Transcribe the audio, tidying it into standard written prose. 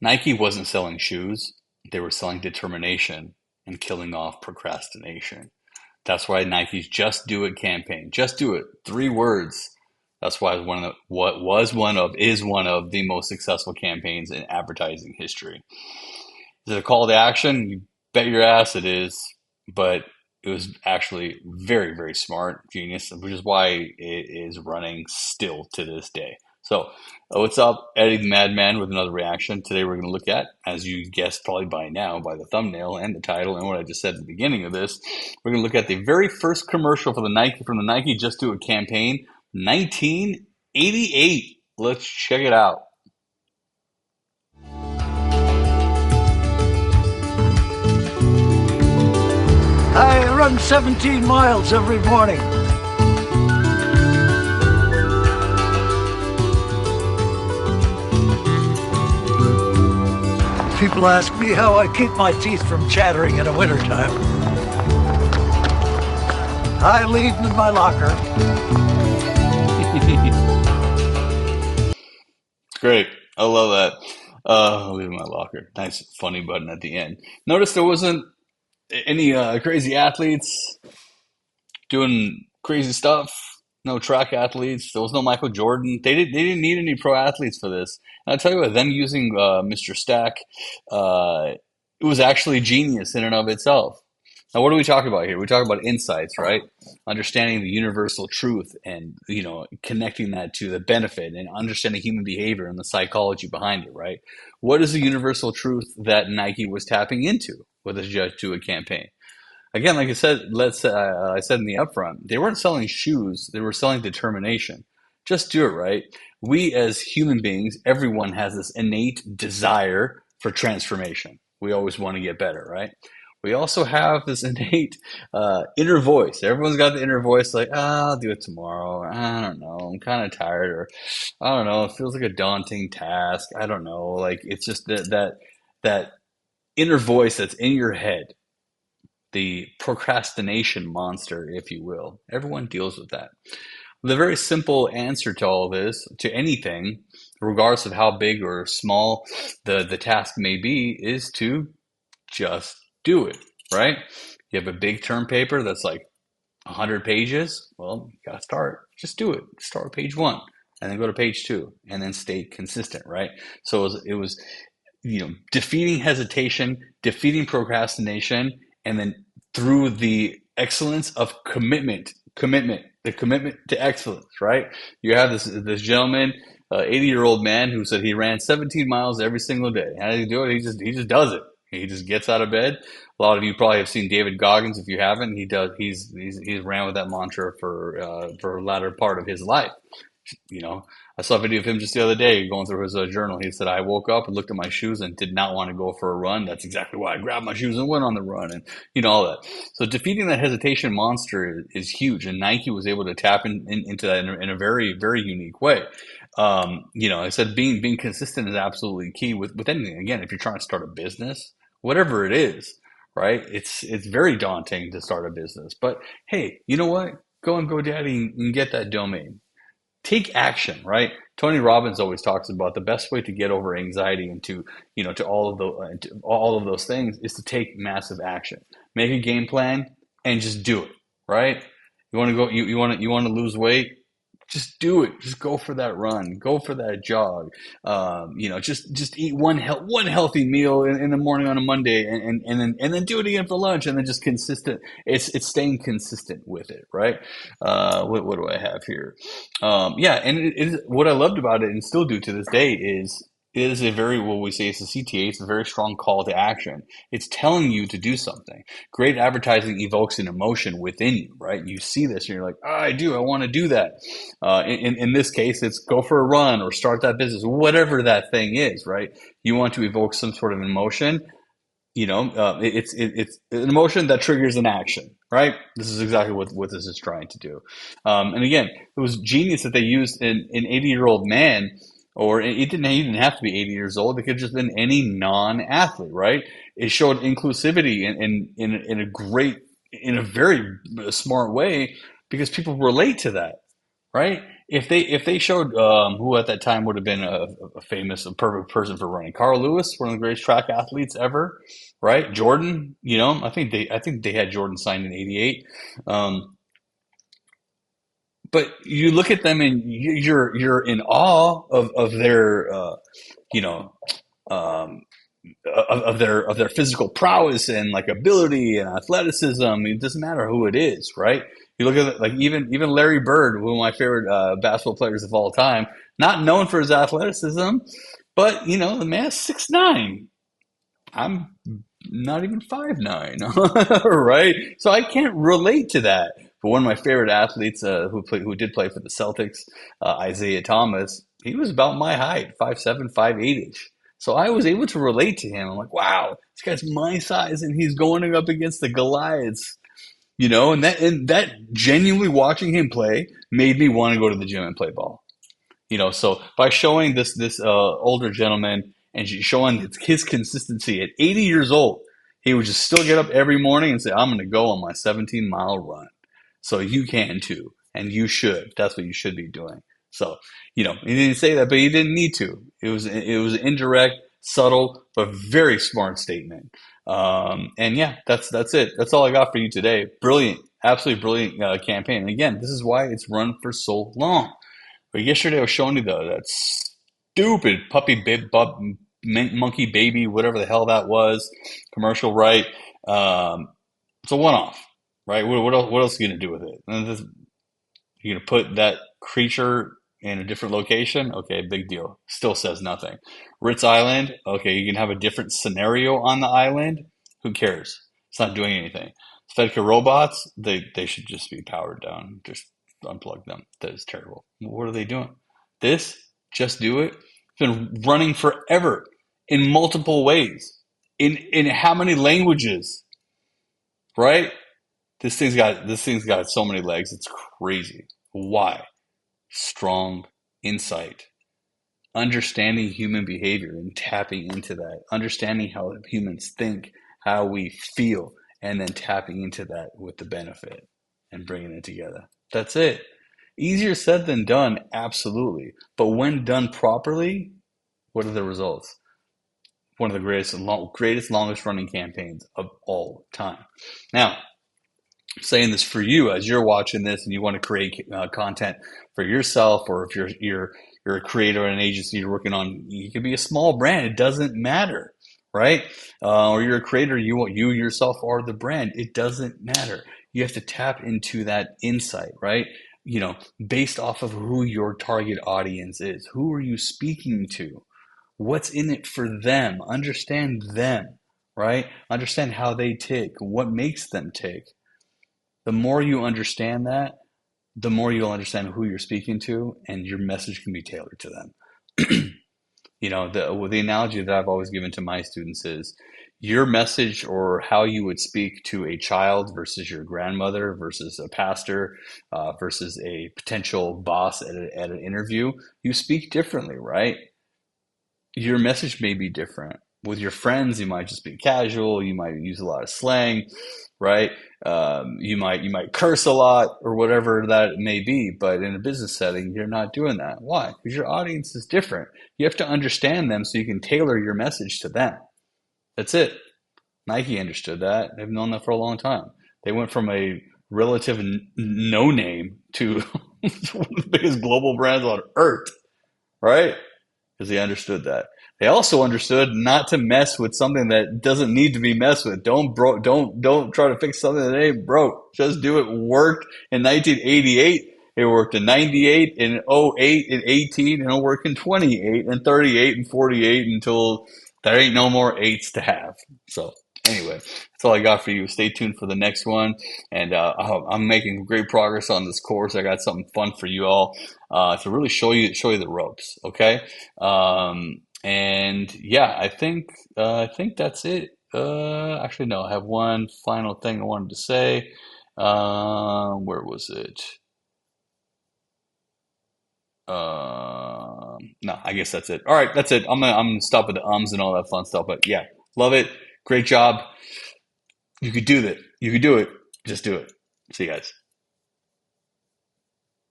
Nike wasn't selling shoes, they were selling determination and killing off procrastination. That's why Nike's Just Do It campaign, just do it, 3 words. That's why is one of the most successful campaigns in advertising history. Is it a call to action? You bet your ass it is, but it was actually very, very smart, genius, which is why it is running still to this day. So, what's up, Eddie the Madman, with another reaction. Today, we're going to look at, as you guessed probably by now, by the thumbnail and the title, and what I just said at the beginning of this, we're going to look at the very first commercial for the Nike from the Nike Just Do It campaign, 1988. Let's check it out. I run 17 miles every morning. People ask me how I keep my teeth from chattering in the wintertime. I leave them in my locker. Great. I love that. I'll leave my locker. Nice, funny button at the end. Notice there wasn't any crazy athletes doing crazy stuff. No track athletes. There was no Michael Jordan. They didn't need any pro athletes for this. And I'll tell you what, them using Mr. Stack, it was actually genius in and of itself. Now, what are we talking about here? We talk about insights, right? Understanding the universal truth and, connecting that to the benefit and understanding human behavior and the psychology behind it, right? What is the universal truth that Nike was tapping into with this Just Do It campaign? Again, like I said, I said in the upfront, they weren't selling shoes; they were selling determination. Just do it, right? We as human beings, everyone has this innate desire for transformation. We always want to get better, right? We also have this innate inner voice. Everyone's got the inner voice like, I'll do it tomorrow. Or, I don't know. I'm kind of tired. Or I don't know. It feels like a daunting task. I don't know. Like it's just that inner voice that's in your head, the procrastination monster, if you will. Everyone deals with that. The very simple answer to all this, to anything, regardless of how big or small the task may be, is to just do it, right? You have a big term paper that's like 100 pages. Well, you got to start. Just do it. Start with page 1 and then go to page 2 and then stay consistent, right? So it was defeating hesitation, defeating procrastination, and then through the excellence of the commitment to excellence, right? You have this gentleman, 80-year-old man who said he ran 17 miles every single day. How does he do it? He just does it. He just gets out of bed. A lot of you probably have seen David Goggins. If you haven't, he does. He's ran with that mantra for a latter part of his life. I saw a video of him just the other day going through his journal. He said, I woke up and looked at my shoes and did not want to go for a run. That's exactly why I grabbed my shoes and went on the run, and all that. So defeating that hesitation monster is huge, and Nike was able to tap into that in a very, very unique way. I said being consistent is absolutely key with anything. Again, if you're trying to start a business, whatever it is, right? It's very daunting to start a business, but hey, you know what? Go on GoDaddy and get that domain. Take action, right? Tony Robbins always talks about the best way to get over anxiety and to all of those things is to take massive action. Make a game plan and just do it, right? You want to go, you want to lose weight? Just do it. Just go for that run. Go for that jog. Just eat one healthy meal in the morning on a Monday, and then do it again for lunch, and then just consistent. It's staying consistent with it, right? What do I have here? And what I loved about it and still do to this day is it is a very, what we say, it's a CTA, it's a very strong call to action. It's telling you to do something. Great advertising evokes an emotion within you, right? You see this and you're like, I want to do that. In this case, it's go for a run or start that business, whatever that thing is, right? You want to evoke some sort of emotion. It's an emotion that triggers an action, right? This is exactly what this is trying to do. And again, it was genius that they used an 80-year-old man. Or he didn't have to be 80 years old. It could have just been any non-athlete, right? It showed inclusivity in a very smart way because people relate to that, right? if they showed who at that time would have been a famous, a perfect person for running, Carl Lewis, one of the greatest track athletes ever, right? Jordan, I think they had Jordan signed in '88. Um, but you look at them and you're in awe of their you know um, of their physical prowess and like ability and athleticism. It doesn't matter who it is, right? You look at it, like even Larry Bird, one of my favorite basketball players of all time, not known for his athleticism, but the man's 6'9". I'm not even 5'9", right? So I can't relate to that. But one of my favorite athletes who did play for the Celtics, Isaiah Thomas, he was about my height, 5'7", 5'8" ish. So I was able to relate to him. I'm like, wow, this guy's my size, and he's going up against the Goliaths, and that genuinely watching him play made me want to go to the gym and play ball. So by showing this older gentleman and showing his consistency at 80 years old, he would just still get up every morning and say, "I'm going to go on my 17-mile run." So you can too, and you should. That's what you should be doing. So he didn't say that, but he didn't need to. It was an indirect, subtle, but very smart statement. And yeah, that's it. That's all I got for you today. Brilliant, absolutely brilliant campaign. And again, this is why it's run for so long. But yesterday I was showing you that stupid puppy monkey baby, whatever the hell that was, commercial, right? It's a one-off, right? What else are you gonna do with it? You're gonna put that creature in a different location? Okay, big deal. Still says nothing. Ritz Island, okay, you can have a different scenario on the island. Who cares? It's not doing anything. Fedka robots, they should just be powered down. Just unplug them. That is terrible. What are they doing? This, just do it. It's been running forever in multiple ways. In how many languages? Right? This thing's got so many legs. It's crazy. Why? Strong insight, understanding human behavior and tapping into that, understanding how humans think, how we feel, and then tapping into that with the benefit and bringing it together. That's it. Easier said than done, absolutely. But when done properly, what are the results? One of the greatest, longest running campaigns of all time. Now, saying this for you as you're watching this and you want to create content for yourself, or if you're a creator in an agency you're working on, you could be a small brand. It doesn't matter, right? Or you're a creator, you yourself are the brand. It doesn't matter. You have to tap into that insight, right? Based off of who your target audience is. Who are you speaking to? What's in it for them? Understand them, right? Understand how they tick, what makes them tick. The more you understand that, the more you'll understand who you're speaking to, and your message can be tailored to them. The analogy that I've always given to my students is your message, or how you would speak to a child versus your grandmother versus a pastor versus a potential boss at an interview. You speak differently, right? Your message may be different. With your friends, you might just be casual. You might use a lot of slang, right? You might curse a lot or whatever that may be. But in a business setting, you're not doing that. Why? Because your audience is different. You have to understand them so you can tailor your message to them. That's it. Nike understood that. They've known that for a long time. They went from a relative no name to one of the biggest global brands on earth, right? Because they understood that. They also understood not to mess with something that doesn't need to be messed with. Don't try to fix something that ain't broke. Just do it. Worked in 1988. It worked in 98, in '08, in 18, and it'll work in 28, and 38, and 48 until there ain't no more eights to have. So anyway, that's all I got for you. Stay tuned for the next one. And I'm making great progress on this course. I got something fun for you all to really show you the ropes. Okay. And yeah, I think that's it. Actually, no, I have one final thing I wanted to say. Where was it? No, I guess that's it. All right, that's it. I'm gonna stop with the ums and all that fun stuff. But yeah, love it. Great job. You could do that. You could do it. Just do it. See you guys.